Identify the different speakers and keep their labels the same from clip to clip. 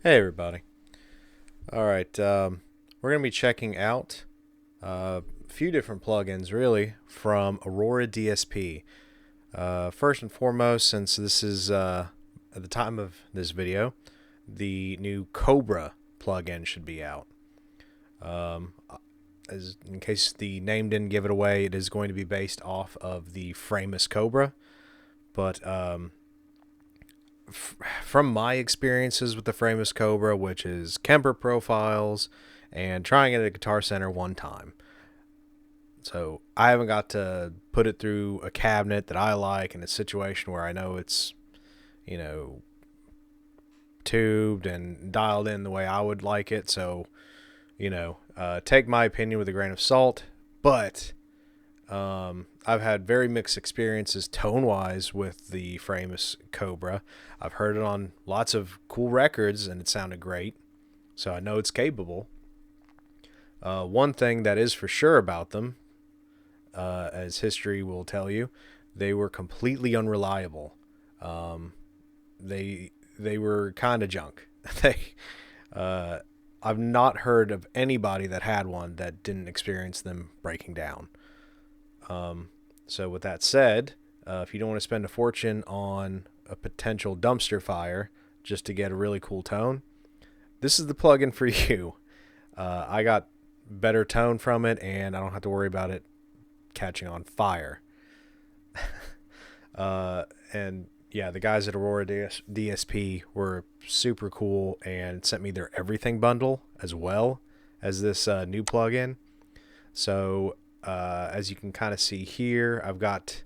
Speaker 1: Hey everybody. All right, we're going to be checking out a few different plugins really from Aurora DSP. First and foremost, since this is at the time of this video, the new Cobra plugin should be out. Um, as in case the name didn't give it away, it is going to be based off of the famous Cobra, but from my experiences with the frameless Cobra, which is Kemper profiles and trying it at a Guitar Center one time. So I haven't got to put it through a cabinet that I like in a situation where I know it's, you know, tubed and dialed in the way I would like it. So, take my opinion with a grain of salt. But I've had very mixed experiences tone wise with the famous Cobra. I've heard it on lots of cool records and it sounded great, so I know it's capable. One thing that is for sure about them, as history will tell you, they were completely unreliable. Um, they were kind of junk. they I've not heard of anybody that had one that didn't experience them breaking down. So with that said, if you don't want to spend a fortune on a potential dumpster fire just to get a really cool tone, this is the plugin for you. I got better tone from it, and I don't have to worry about it catching on fire. And yeah, the guys at Aurora DSP were super cool and sent me their everything bundle as well as this new plugin. So as you can kind of see here, I've got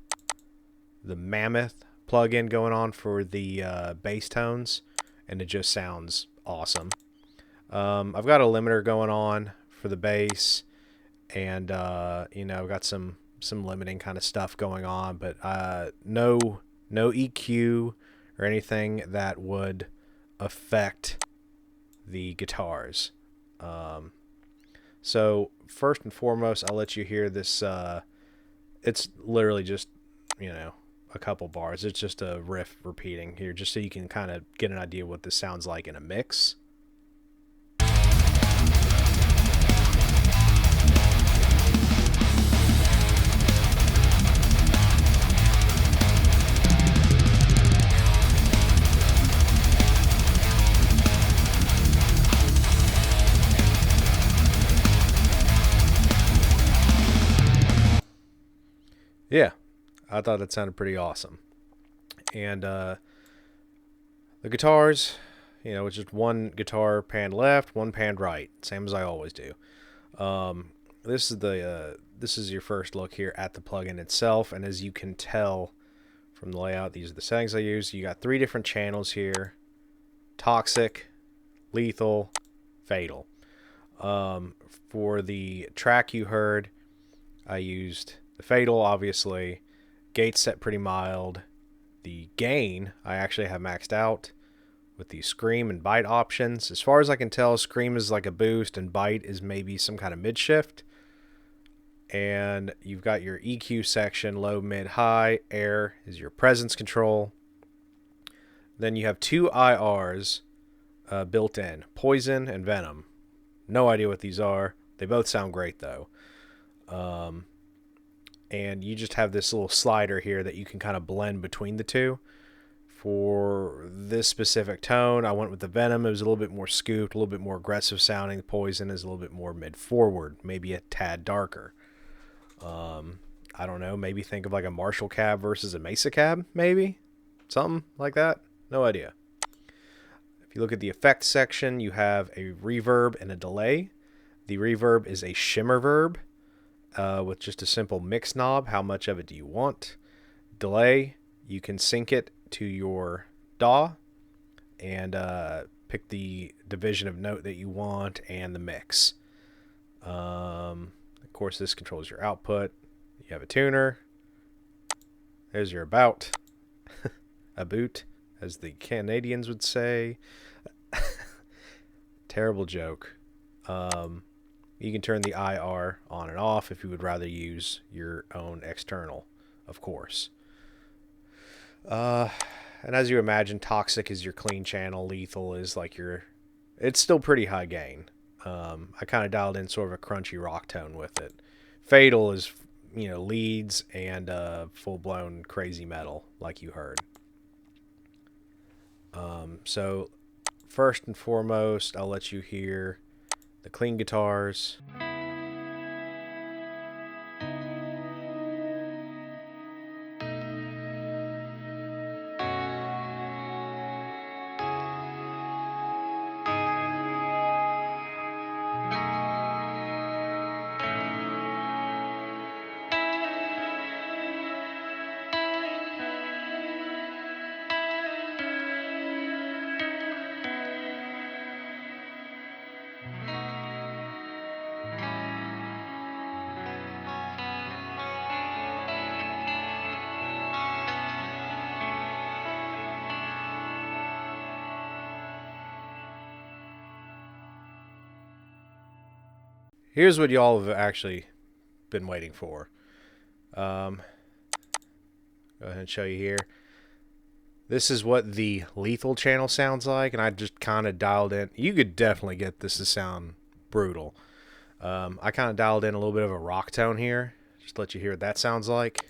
Speaker 1: the Mammoth plugin going on for the bass tones, and it just sounds awesome. I've got a limiter going on for the bass, and I've got some limiting kind of stuff going on, but no EQ or anything that would affect the guitars. So first and foremost, I'll let you hear this. It's literally just, a couple bars. It's just a riff repeating here, just so you can kind of get an idea what this sounds like in a mix. Yeah, I thought that sounded pretty awesome. And the guitars, it's just one guitar panned left, one panned right, same as I always do. This is your first look here at the plugin itself, and as you can tell from the layout, these are the settings I use. You got three different channels here: toxic, lethal, fatal. For the track you heard, I used the fatal, obviously. Gate set pretty mild. The gain I actually have maxed out with the scream and bite options. As far as I can tell, scream is like a boost and bite is maybe some kind of mid shift. And you've got your EQ section: low, mid, high. Air is your presence control. Then you have two IRs built in: poison and venom. No idea what these are. They both sound great though. And you just have this little slider here that you can kind of blend between the two. For this specific tone, I went with the venom. It was a little bit more scooped, a little bit more aggressive sounding. The poison is a little bit more mid-forward, maybe a tad darker. I don't know, maybe think of like a Marshall cab versus a Mesa cab, maybe? Something like that? No idea. If you look at the effects section, you have a reverb and a delay. The reverb is a shimmer verb with just a simple mix knob. How much of it do you want? Delay, you can sync it to your DAW and pick the division of note that you want and the mix. Of course, this controls your output. You have a tuner. There's your about. A boot, as the Canadians would say. Terrible joke. You can turn the IR on and off if you would rather use your own external, of course. And as you imagine, toxic is your clean channel. Lethal is like your It's still pretty high gain. I kind of dialed in sort of a crunchy rock tone with it. Fatal is, leads and full blown crazy metal, like you heard. So first and foremost, I'll let you hear the clean guitars. Here's what y'all have actually been waiting for. Go ahead and show you here. This is what the lethal channel sounds like, and I just kind of dialed in. You could definitely get this to sound brutal. I kind of dialed in a little bit of a rock tone here. Just to let you hear what that sounds like.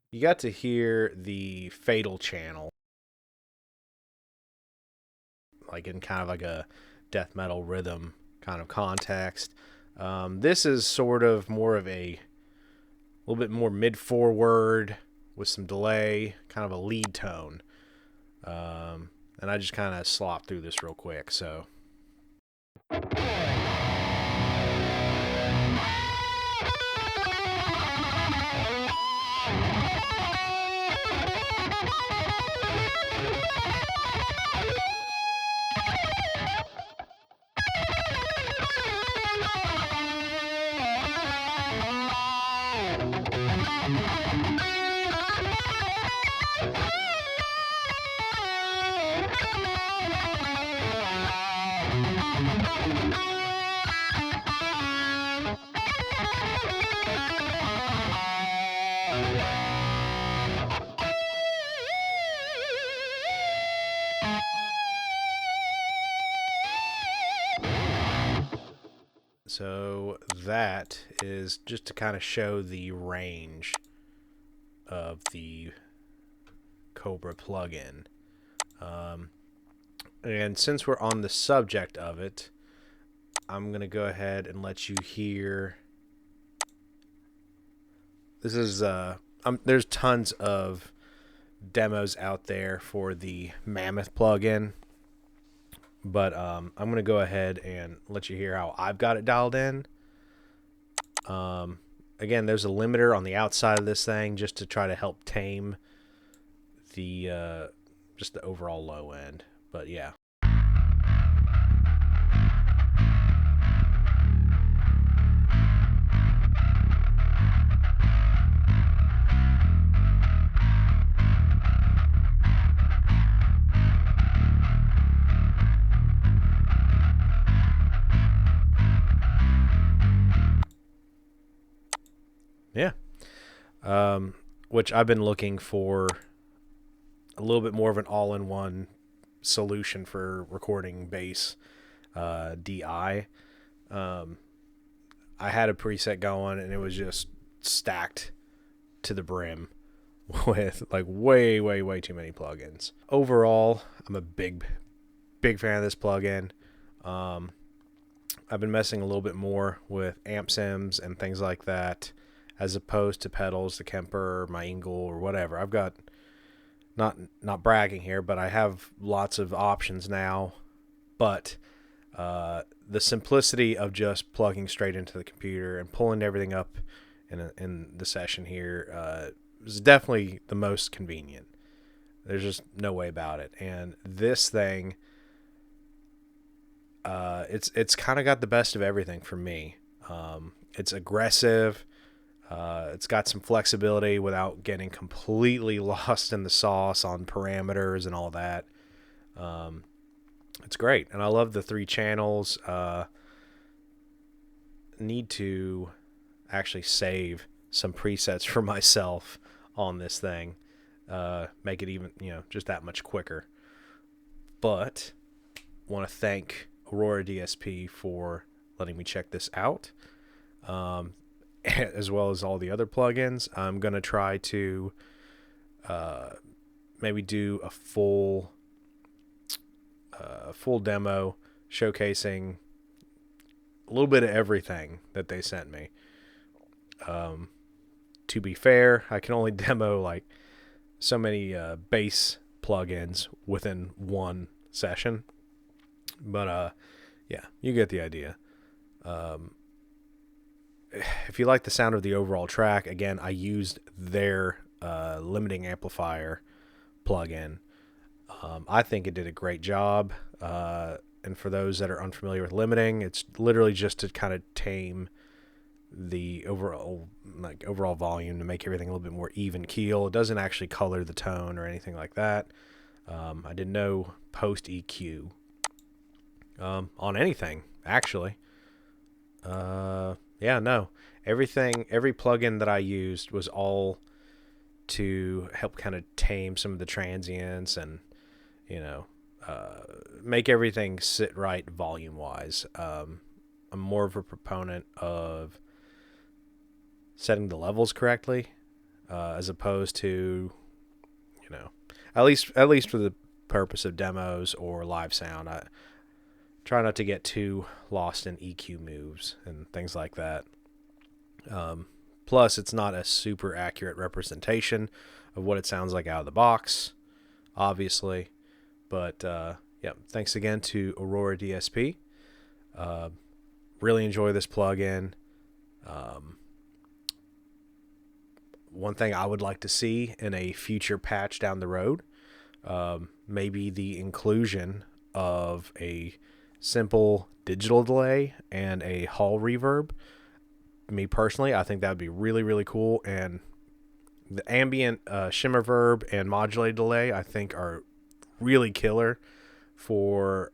Speaker 1: You got to hear the fatal channel, like in kind of like a death metal rhythm kind of context. This is sort of more of a little bit more mid forward with some delay, kind of a lead tone. And I just kind of slopped through this real quick, so. So that is just to kind of show the range of the Cobra plugin. And since we're on the subject of it, I'm going to go ahead and let you hear. This is there's tons of demos out there for the Mammoth plugin. But I'm going to go ahead and let you hear how I've got it dialed in. Again, there's a limiter on the outside of this thing just to try to help tame the just the overall low end. But yeah. Yeah. Which I've been looking for a little bit more of an all-in-one solution for recording bass DI. I had a preset going and it was just stacked to the brim with like way too many plugins. Overall, I'm a big fan of this plugin. I've been messing a little bit more with amp sims and things like that, as opposed to pedals, the Kemper, my Engel, or whatever. I've got, not bragging here, but I have lots of options now. But the simplicity of just plugging straight into the computer and pulling everything up in the session here. It was definitely the most convenient. There's just no way about it. And this thing, it's kind of got the best of everything for me. It's aggressive. It's got some flexibility without getting completely lost in the sauce on parameters and all that. It's great, and I love the 3 channels. Need to actually save some presets for myself on this thing. Make it even, just that much quicker. But want to thank Aurora DSP for letting me check this out, as well as all the other plugins. I'm going to try to maybe do a full demo showcasing a little bit of everything that they sent me. To be fair, I can only demo like so many bass plugins within one session, but yeah, you get the idea. If you like the sound of the overall track, again, I used their limiting amplifier plugin. I think it did a great job. And for those that are unfamiliar with limiting, it's literally just to kind of tame the overall volume to make everything a little bit more even keel. It doesn't actually color the tone or anything like that. I did no post EQ on anything, actually. Yeah, no. Every plugin that I used was all to help kind of tame some of the transients and, make everything sit right volume-wise. I'm more of a proponent of setting the levels correctly, as opposed to, at least for the purpose of demos or live sound. I try not to get too lost in EQ moves and things like that. Plus, it's not a super accurate representation of what it sounds like out of the box, obviously. But, yeah, thanks again to Aurora DSP. Really enjoy this plugin. One thing I would like to see in a future patch down the road, maybe the inclusion of a simple digital delay and a hall reverb. Me personally, I think that would be really, really cool. And the ambient shimmer verb and modulated delay, I think, are really killer for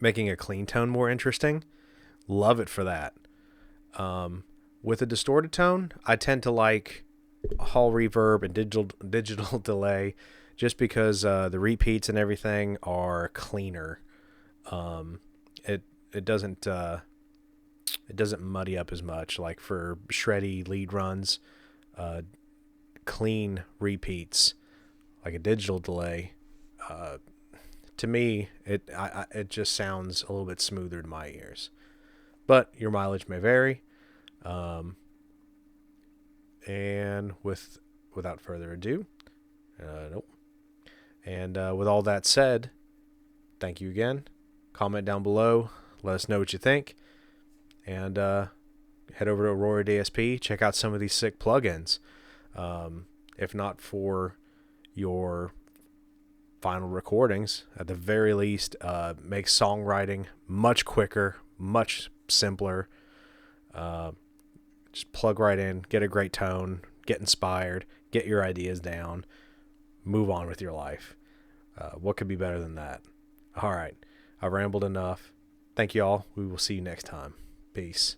Speaker 1: making a clean tone more interesting. Love it for that. With a distorted tone, I tend to like hall reverb and digital delay, just because the repeats and everything are cleaner. It doesn't muddy up as much. Like for shreddy lead runs, clean repeats like a digital delay, to me it just sounds a little bit smoother to my ears. But your mileage may vary. And without further ado, nope. And with all that said, thank you again. Comment down below. Let us know what you think. And head over to Aurora DSP. Check out some of these sick plugins. If not for your final recordings, at the very least, make songwriting much quicker, much simpler. Just plug right in, get a great tone, get inspired, get your ideas down, move on with your life. What could be better than that? All right, I've rambled enough. Thank you all. We will see you next time. Peace.